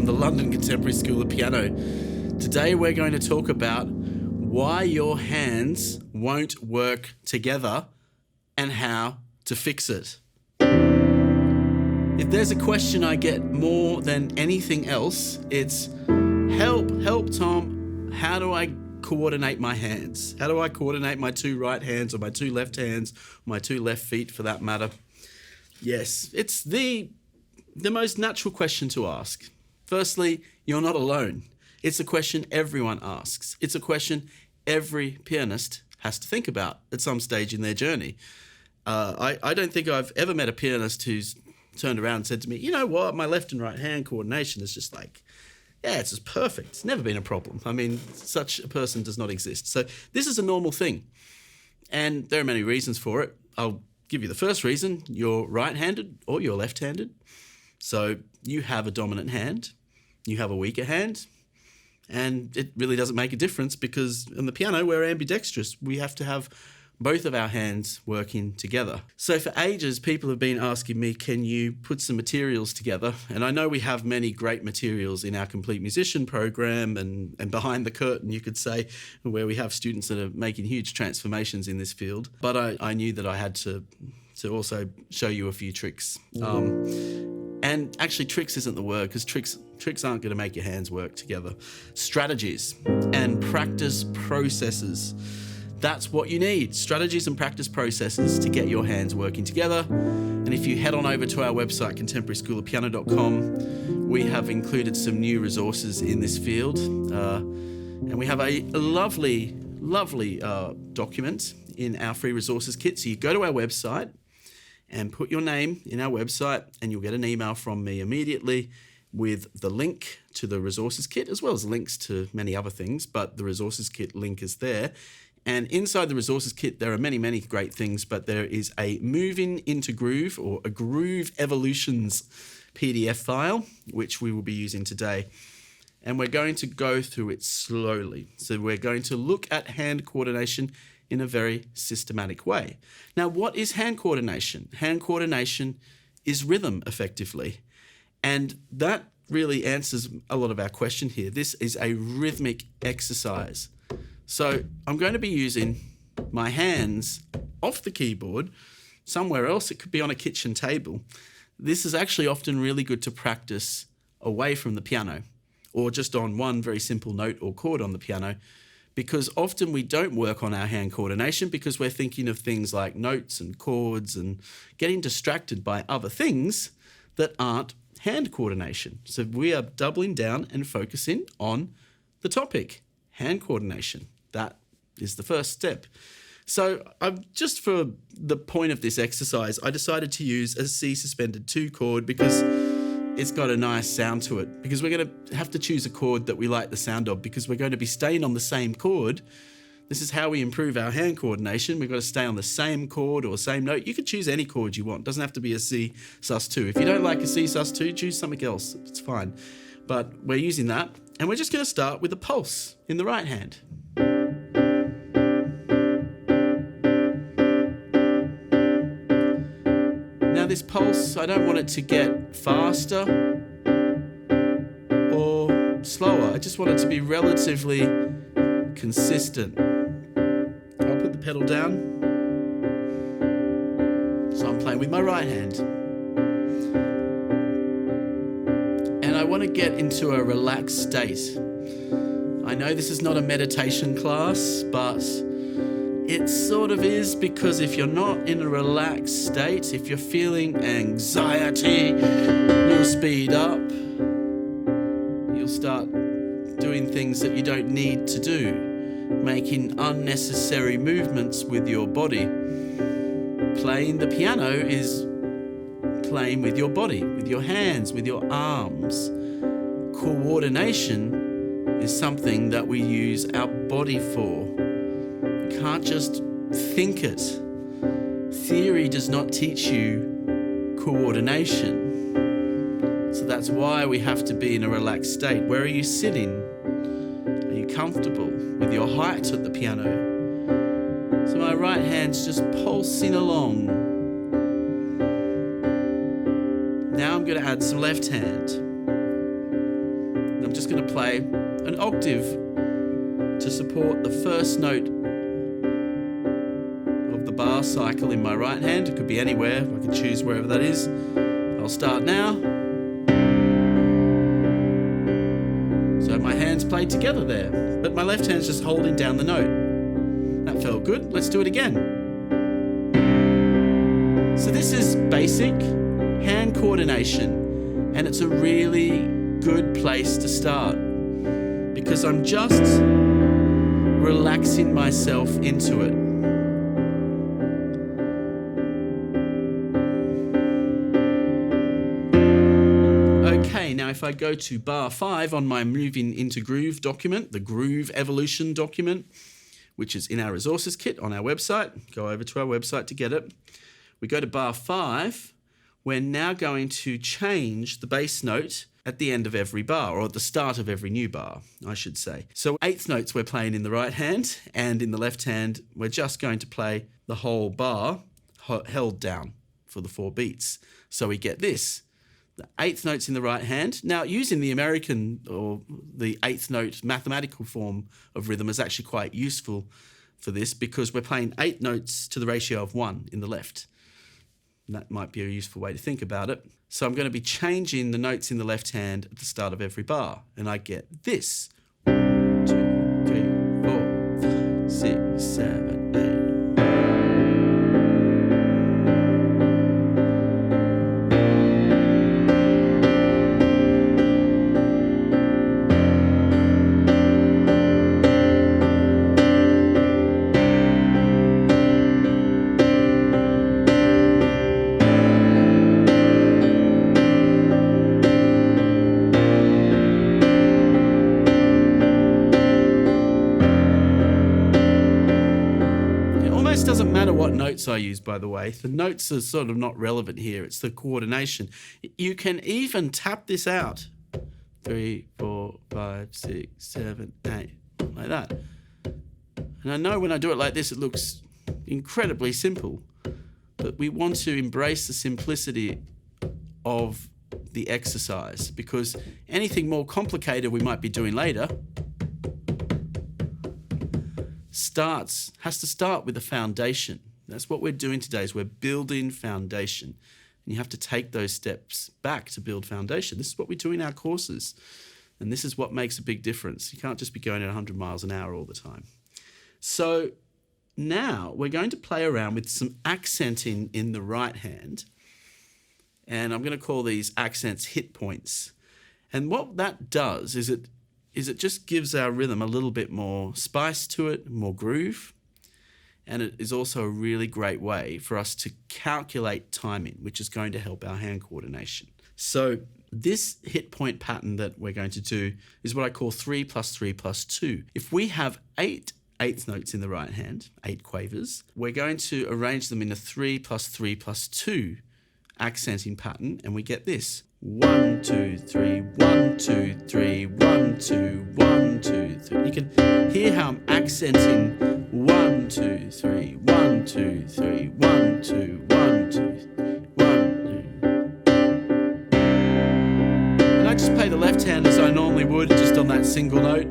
the London Contemporary School of Piano. Today we're going to talk about why your hands won't work together and how to fix it. If there's a question I get more than anything else, it's help Tom, how do I coordinate my hands? How do I coordinate my two right hands or my two left hands, my two left feet for that matter? Yes, it's the most natural question to ask. Firstly, you're not alone. It's a question everyone asks. It's a question every pianist has to think about at some stage in their journey. I don't think I've ever met a pianist who's turned around and said to me, you know what, my left and right hand coordination is just like, yeah, it's just perfect. It's never been a problem. I mean, such a person does not exist. So this is a normal thing. And there are many reasons for it. I'll give you the first reason. You're right-handed or you're left-handed. So you have a dominant hand, you have a weaker hand, and it really doesn't make a difference because on the piano we're ambidextrous. We have to have both of our hands working together. So for ages, people have been asking me, can you put some materials together? And I know we have many great materials in our Complete Musician program and behind the curtain, you could say, where we have students that are making huge transformations in this field. But I knew that I had to also show you a few tricks. And actually, tricks isn't the word, because tricks aren't going to make your hands work together. Strategies and practice processes. That's what you need. Strategies and practice processes to get your hands working together. And if you head on over to our website, contemporaryschoolofpiano.com, we have included some new resources in this field. And we have a lovely document in our free resources kit. So you go to our website and put your name in our website, and you'll get an email from me immediately with the link to the resources kit, as well as links to many other things, but the resources kit link is there. And inside the resources kit, there are many, many great things, but there is a Moving into Groove or a Groove Evolutions PDF file, which we will be using today. And we're going to go through it slowly. So we're going to look at hand coordination in a very systematic way. Now, what is hand coordination? Hand coordination is rhythm, effectively. And that really answers a lot of our question here. This is a rhythmic exercise. So I'm going to be using my hands off the keyboard somewhere else. It could be on a kitchen table. This is actually often really good to practice away from the piano or just on one very simple note or chord on the piano, because often we don't work on our hand coordination because we're thinking of things like notes and chords and getting distracted by other things that aren't hand coordination. So we are doubling down and focusing on the topic, hand coordination. That is the first step. So just for the point of this exercise, I decided to use a C suspended 2 chord because it's got a nice sound to it. Because we're going to have to choose a chord that we like the sound of, because we're going to be staying on the same chord. This is how we improve our hand coordination. We've got to stay on the same chord or same note. You could choose any chord you want. It doesn't have to be a C sus2. If you don't like a C sus2, choose something else. It's fine. But we're using that. And we're just going to start with a pulse in the right hand. Now this pulse, I don't want it to get faster or slower. I just want it to be relatively consistent. I'll put the pedal down. So I'm playing with my right hand. And I want to get into a relaxed state. I know this is not a meditation class, but it sort of is, because if you're not in a relaxed state, if you're feeling anxiety, you'll speed up. You'll start doing things that you don't need to do, making unnecessary movements with your body. Playing the piano is playing with your body, with your hands, with your arms. Coordination is something that we use our body for. You can't just think it. Theory does not teach you coordination. So that's why we have to be in a relaxed state. Where are you sitting? Are you comfortable with your height at the piano? So my right hand's just pulsing along. Now I'm going to add some left hand. just going to play an octave to support the first note of the bar cycle in my right hand. It could be anywhere. I can choose wherever that is. I'll start now. So my hands played together there, but my left hand's just holding down the note. That felt good. Let's do it again. So this is basic hand coordination, and it's a really good place to start because I'm just relaxing myself into it. Okay, now if I go to bar 5 on my Moving into Groove document, the Groove Evolution document, which is in our resources kit on our website, go over to our website to get it. We go to bar 5, we're now going to change the bass note at the end of every bar, or at the start of every new bar, I should say. So eighth notes we're playing in the right hand, and in the left hand, we're just going to play the whole bar held down for the 4 beats. So we get this, the eighth notes in the right hand. Now, using the American or the eighth note mathematical form of rhythm is actually quite useful for this because we're playing 8 notes to the ratio of 1 in the left. And that might be a useful way to think about it. So I'm going to be changing the notes in the left hand at the start of every bar. And I get this. 1, 2, 3, 4, 5, 6, 7, 8. Doesn't matter what notes I use, by the way. The notes are sort of not relevant here. It's the coordination. You can even tap this out. 3, 4, 5, 6, 7, 8, like that. And I know when I do it like this, it looks incredibly simple, but we want to embrace the simplicity of the exercise because anything more complicated we might be doing later has to start with a foundation. That's what we're doing today, is we're building foundation. And you have to take those steps back to build foundation. This is what we do in our courses. And this is what makes a big difference. You can't just be going at 100 miles an hour all the time. So now we're going to play around with some accenting in the right hand. And I'm going to call these accents hit points. And what that does is it just gives our rhythm a little bit more spice to it, more groove. And it is also a really great way for us to calculate timing, which is going to help our hand coordination. So this hit point pattern that we're going to do is what I call 3 + 3 + 2. If we have 8 eighth notes in the right hand, 8 quavers, we're going to arrange them in a 3 + 3 + 2 accenting pattern, and we get this. 1, 2, 3, 1, 2, 3, 1, 2, 1, 2, 3. You can hear how I'm accenting 1, 2, 3, 1, 2, 3, 1, 2, 1, 2, 1, 2. And I just play the left hand as I normally would, just on that single note.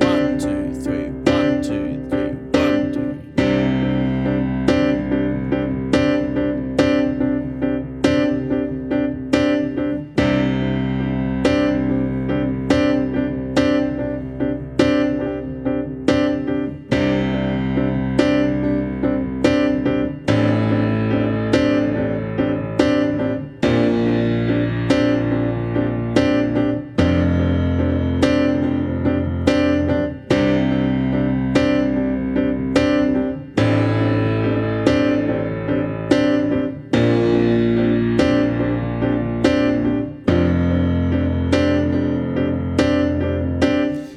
1, 2, 3, 1, 2, 3, 1, 2.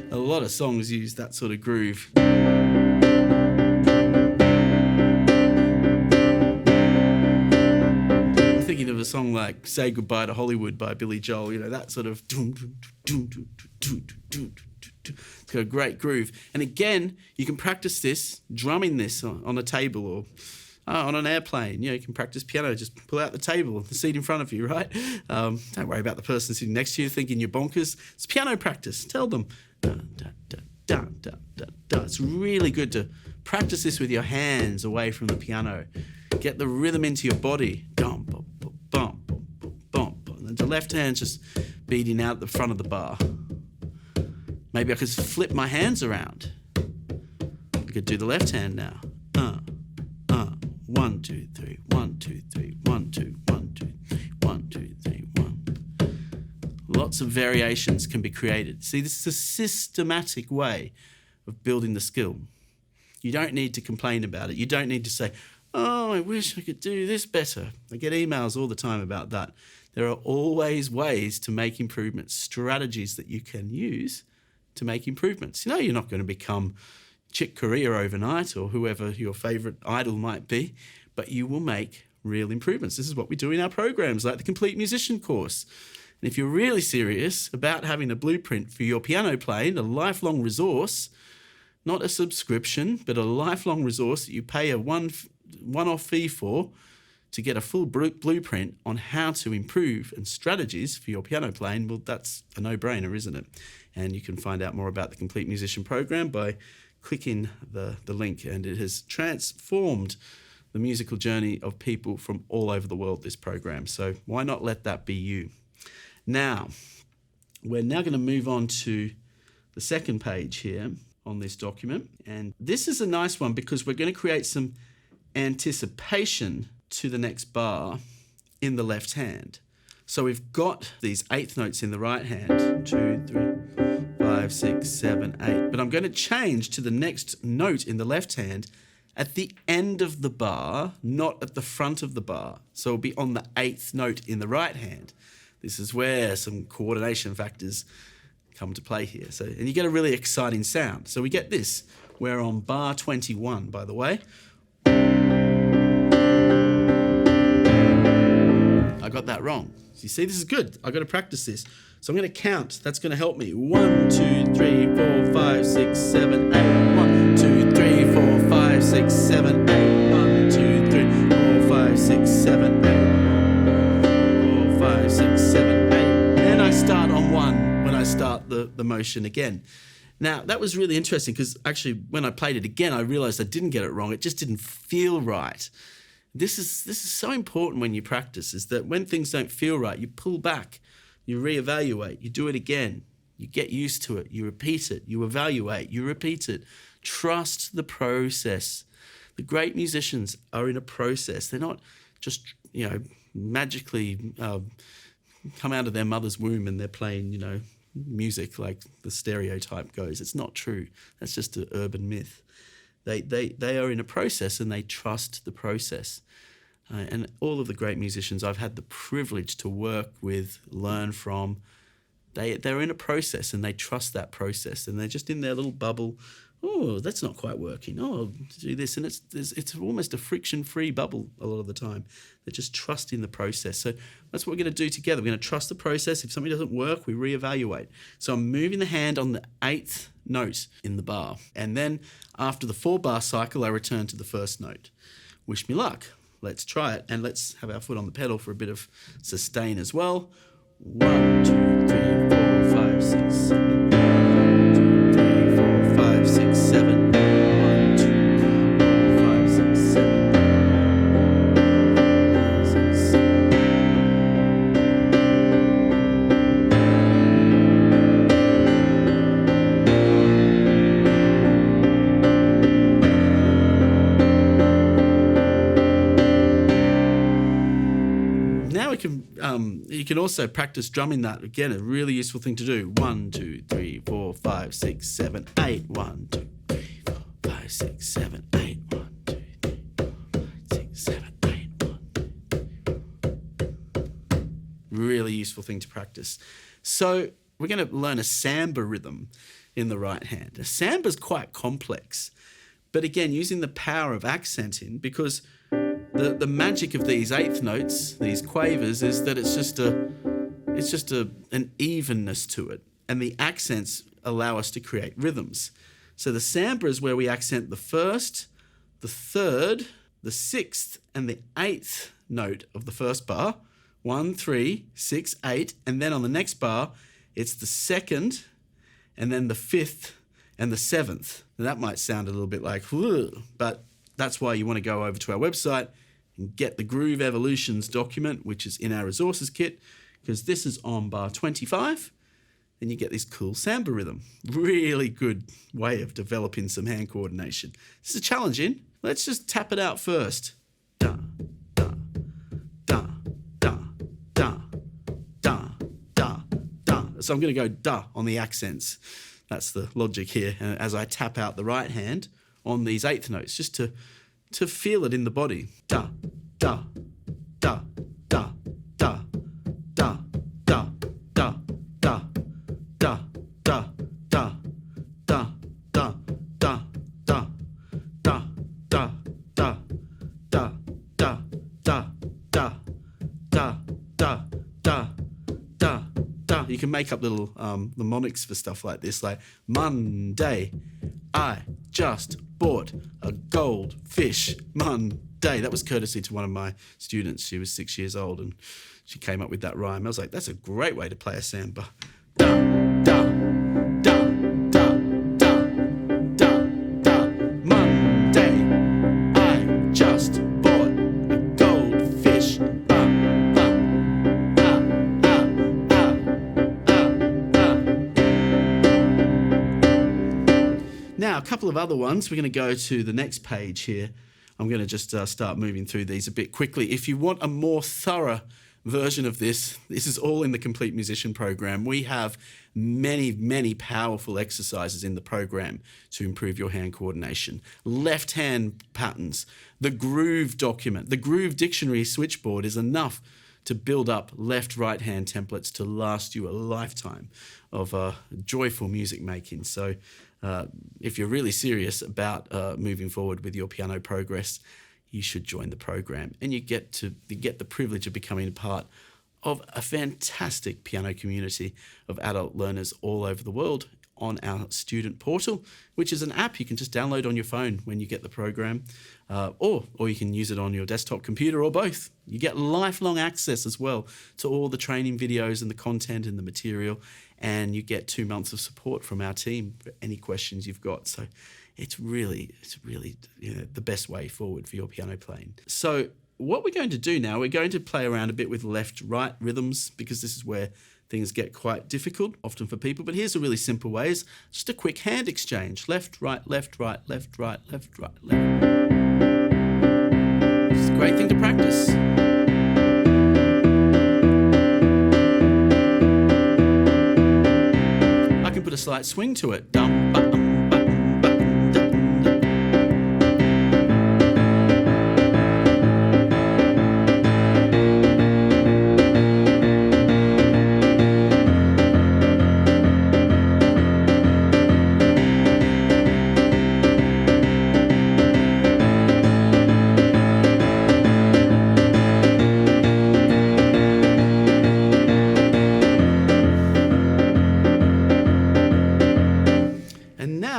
A lot of songs use that sort of groove. I'm thinking of a song like Say Goodbye to Hollywood by Billy Joel, you know, that sort of... It's got a great groove. And again, you can practice this, drumming this on a table or on an airplane. You can practice piano. Just pull out the table, the seat in front of you, right? Don't worry about the person sitting next to you thinking you're bonkers. It's piano practice. Tell them. Dun, dun, dun, dun, dun, dun, dun. It's really good to practice this with your hands away from the piano. Get the rhythm into your body. Dum, bum, bum, bum, bum, bum, bum. And the left hand's just beating out the front of the bar. Maybe I could flip my hands around. I could do the left hand now. 1, 2, 3, 1, 2, 3, 1, 2, 1, 2, 3, 1, 2, 3, 1. Lots of variations can be created. See, this is a systematic way of building the skill. You don't need to complain about it. You don't need to say, oh, I wish I could do this better. I get emails all the time about that. There are always ways to make improvements, strategies that you can use to make improvements. You're not going to become Chick Corea overnight or whoever your favourite idol might be, but you will make real improvements. This is what we do in our programs, like the Complete Musician course. And if you're really serious about having a blueprint for your piano playing, a lifelong resource, not a subscription, but a lifelong resource that you pay a one-off fee for to get a full blueprint on how to improve and strategies for your piano playing, well, that's a no-brainer, isn't it? And you can find out more about the Complete Musician program by clicking the link, and it has transformed the musical journey of people from all over the world, this program. So why not let that be you? Now, we're now going to move on to the second page here on this document. And this is a nice one because we're going to create some anticipation to the next bar in the left hand. So we've got these eighth notes in the right hand, 2, 3, 5, 6, 7, 8. But I'm going to change to the next note in the left hand at the end of the bar, not at the front of the bar. So it'll be on the eighth note in the right hand. This is where some coordination factors come to play here. And you get a really exciting sound. So we get this. We're on bar 21, by the way. I got that wrong. You see, this is good. I've got to practice this. So I'm going to count. That's going to help me. 1, 2, 3, 4, 5, 6, 7, 8. 1, 2, 3, 4, 5, 6, 7, 8. 1, 2, 3, 4, 5, 6, 7, 8. 4, 5, 6, 7, 8. And I start on 1 when I start the motion again. Now, that was really interesting because actually when I played it again, I realized I didn't get it wrong. It just didn't feel right. This is so important when you practice, is that when things don't feel right, you pull back, you reevaluate, you do it again, you get used to it, you repeat it, you evaluate, you repeat it. Trust the process. The great musicians are in a process. They're not just, magically come out of their mother's womb and they're playing, music like the stereotype goes. It's not true. That's just an urban myth. They are in a process and they trust the process. And all of the great musicians I've had the privilege to work with, learn from, they're in a process and they trust that process and they're just in their little bubble. Oh, that's not quite working. Oh, I'll do this. And it's almost a friction-free bubble a lot of the time. They're just trusting the process. So that's what we're going to do together. We're going to trust the process. If something doesn't work, we reevaluate. So I'm moving the hand on the eighth note in the bar. And then after the 4-bar cycle, I return to the first note. Wish me luck. Let's try it. And let's have our foot on the pedal for a bit of sustain as well. 1, 2, 3, 4, 5, 6, 7. 1, 2, 3, 4, 5, 6, 7. 1, 2, 3, 4, 5, 6, 7. 6, 7. Now you can also practice drumming that. Again, a really useful thing to do. 1, 2, 3, 4, 5, 6, 7, 8. 1, 2, 3, 4, 5, 6, 7, 8. 1, 2, 3, 4, 5, 6, 7, 8. 1. Really useful thing to practice. So we're going to learn a samba rhythm in the right hand. A samba's quite complex, but again, using the power of accenting, because the magic of these eighth notes, these quavers, is that it's just an evenness to it, and the accents allow us to create rhythms. So the samba is where we accent the first, the third, the 6th and the 8th note of the first bar. 1, 3, 6, 8. And then on the next bar, it's the 2nd and then the 5th and the 7th. Now, that might sound a little bit like, but that's why you want to go over to our website and get the Groove Evolutions document, which is in our resources kit, because this is on bar 25. And you get this cool samba rhythm. Really good way of developing some hand coordination. This is challenging. Let's just tap it out first. Da, da, da, da, da, da, da, da. So I'm going to go da on the accents. That's the logic here. As I tap out the right hand on these 8th notes, just to feel it in the body. Da, da, da, da, da, da, da, da, da. Da, da, da, da, da, da, da, da, da, da, da, da, da, da, da, da, da, da, da. You can make up little mnemonics for stuff like this, like Monday, I just bought a goldfish. Monday. That was courtesy to one of my students. She was 6 years old and she came up with that rhyme. I was like, that's a great way to play a samba. Da, da, da, da, da, da, da. Monday, I just bought a goldfish. Now, a couple of other ones. We're going to go to the next page here. I'm going to just start moving through these a bit quickly. If you want a more thorough version of this is all in the Complete Musician program. We have many powerful exercises in the program to improve your hand coordination. Left hand patterns, the groove document, the groove dictionary switchboard is enough to build up left-right hand templates to last you a lifetime of joyful music making. So if you're really serious about moving forward with your piano progress, you should join the program, and you get the privilege of becoming a part of a fantastic piano community of adult learners all over the world on our student portal, which is an app you can just download on your phone when you get the program, or you can use it on your desktop computer, or both. You get lifelong access as well to all the training videos and the content and the material, and you get 2 months of support from our team for any questions you've got. So it's really the best way forward for your piano playing. So what we're going to do now, we're going to play around a bit with left-right rhythms, because this is where things get quite difficult, often for people. But here's a really simple way, is just a quick hand exchange. Left, right, left, right, left, right, left, right, left. It's a great thing to practice. I can put a slight swing to it. Dum, ba, um, ba, um, ba, um, da, um, da.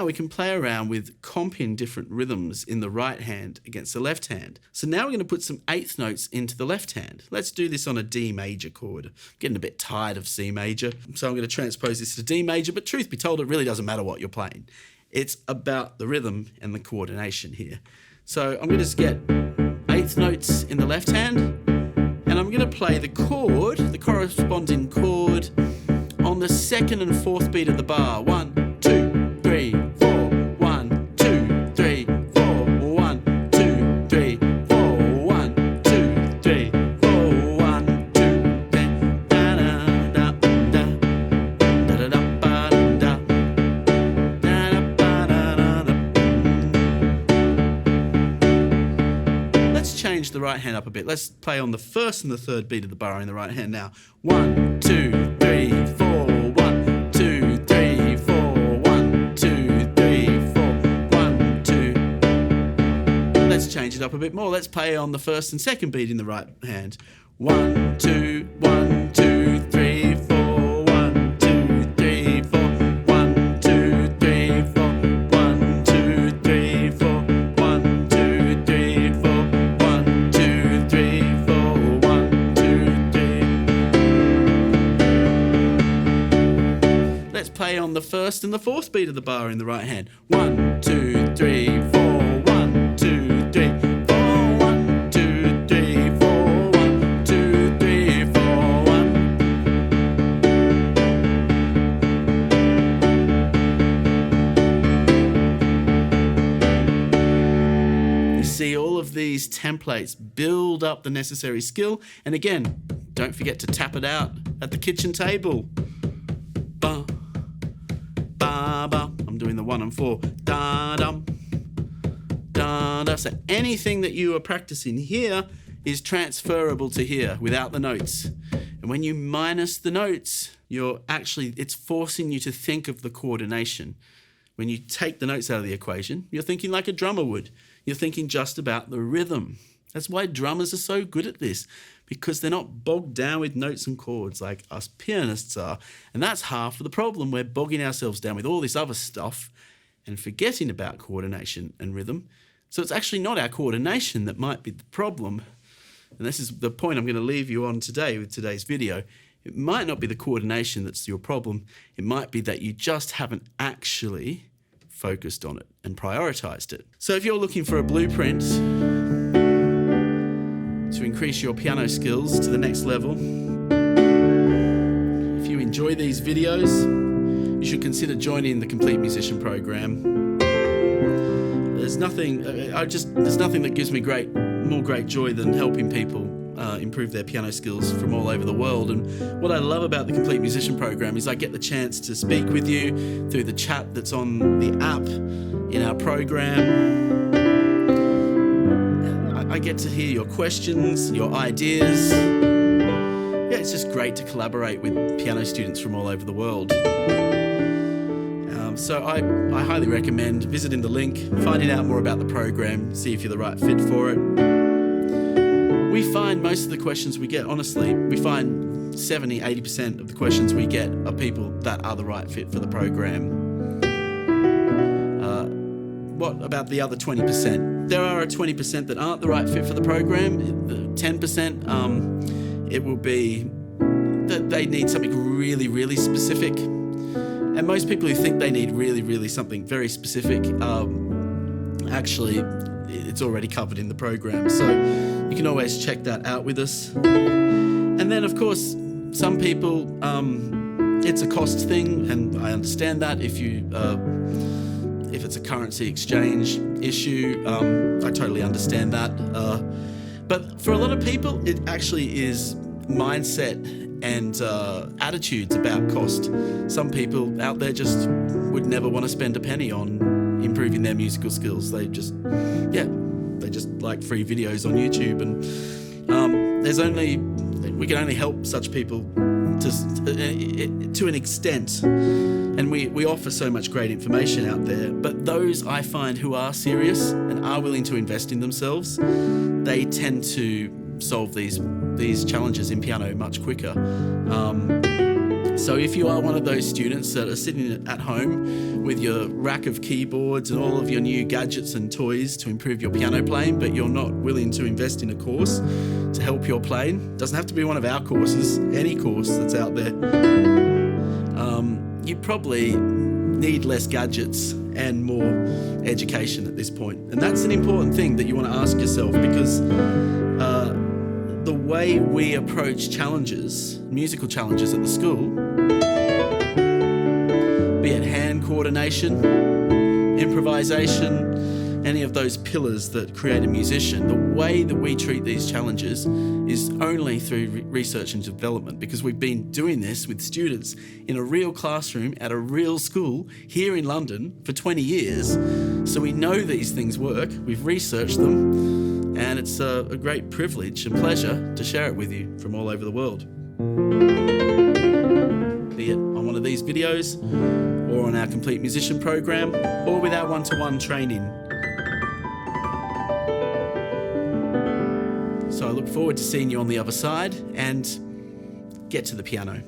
We can play around with comping different rhythms in the right hand against the left hand. So now we're going to put some 8th notes into the left hand. Let's do this on a D major chord. I'm getting a bit tired of C major, so I'm going to transpose this to D major, but truth be told, it really doesn't matter what you're playing. It's about the rhythm and the coordination here. So I'm going to just get 8th notes in the left hand, and I'm going to play the chord, the corresponding chord, on the 2nd and 4th beat of the bar. 1, 2, 3, 4. 1, 2, 3, 4. 1, 2, 3, 4. 1, 2, 3, 4. 1, 2, 3. Da da da da da da da ba da da ba da da. Let's change the right hand up a bit. Let's play on the 1st and the 3rd beat of the bar in the right hand now. 1, 2, 3, 4. 1, 2, 3, 4. 1, 2, 3, 4. 1, 2. Let's change it up a bit more. Let's play on the 1st and 2nd beat in the right hand. 1, 2, 1, 2, 3, 4. 1, 2, 3, 4. 1, 2, 3, 4. 1, 2, 3, 4. 1, 2, 3, 4. play on the first and the fourth beat of the bar in the right hand. 1, 2, 3, 4. 1, 2, 3, 4. 1, 2, 3, 4. 1, 2, 3, 4. 1. You see, all of these templates build up the necessary skill. And again, don't forget to tap it out at the kitchen table. Ba, ba, ba. I'm doing the 1 and 4. Da, dum, da, da. So anything that you are practicing here is transferable to here without the notes. And when you minus the notes, it's forcing you to think of the coordination. When you take the notes out of the equation, you're thinking like a drummer would. You're thinking just about the rhythm. That's why drummers are so good at this, because they're not bogged down with notes and chords like us pianists are. And that's half of the problem. We're bogging ourselves down with all this other stuff and forgetting about coordination and rhythm. So it's actually not our coordination that might be the problem. And this is the point I'm going to leave you on today with today's video. It might not be the coordination that's your problem. It might be that you just haven't actually focused on it and prioritized it. So if you're looking for a blueprint to increase your piano skills to the next level, if you enjoy these videos, you should consider joining the Complete Musician program. There's nothing that gives me more great joy than helping people improve their piano skills from all over the world. And what I love about the Complete Musician program is I get the chance to speak with you through the chat that's on the app in our program. I get to hear your questions, your ideas. Yeah, it's just great to collaborate with piano students from all over the world. So I highly recommend visiting the link, finding out more about the program, see if you're the right fit for it. We find most of the questions we get, honestly, we find 70, 80% of the questions we get are people that are the right fit for the program. What about the other 20%? There are a 20% that aren't the right fit for the program. The 10%, it will be that they need something really, really specific. And most people who think they need really, really something very specific, actually, it's already covered in the program. So you can always check that out with us. And then, of course, some people, it's a cost thing, and I understand that. If it's a currency exchange issue, I totally understand that. But for a lot of people, it actually is mindset and attitudes about cost. Some people out there just would never want to spend a penny on improving their musical skills. They just like free videos on YouTube, and we can only help such people to an extent. And we offer so much great information out there, but those I find who are serious and are willing to invest in themselves, they tend to solve these challenges in piano much quicker. So if you are one of those students that are sitting at home with your rack of keyboards and all of your new gadgets and toys to improve your piano playing, but you're not willing to invest in a course to help your playing, doesn't have to be one of our courses, any course that's out there, you probably need less gadgets and more education at this point. And that's an important thing that you want to ask yourself, because the way we approach challenges, musical challenges at the school, be it hand coordination, improvisation, any of those pillars that create a musician, the way that we treat these challenges is only through research and development, because we've been doing this with students in a real classroom at a real school here in London for 20 years. So we know these things work, we've researched them, and it's a great privilege and pleasure to share it with you from all over the world. Be it on one of these videos, or on our Complete Musician program, or with our one-to-one training. So I look forward to seeing you on the other side, and get to the piano.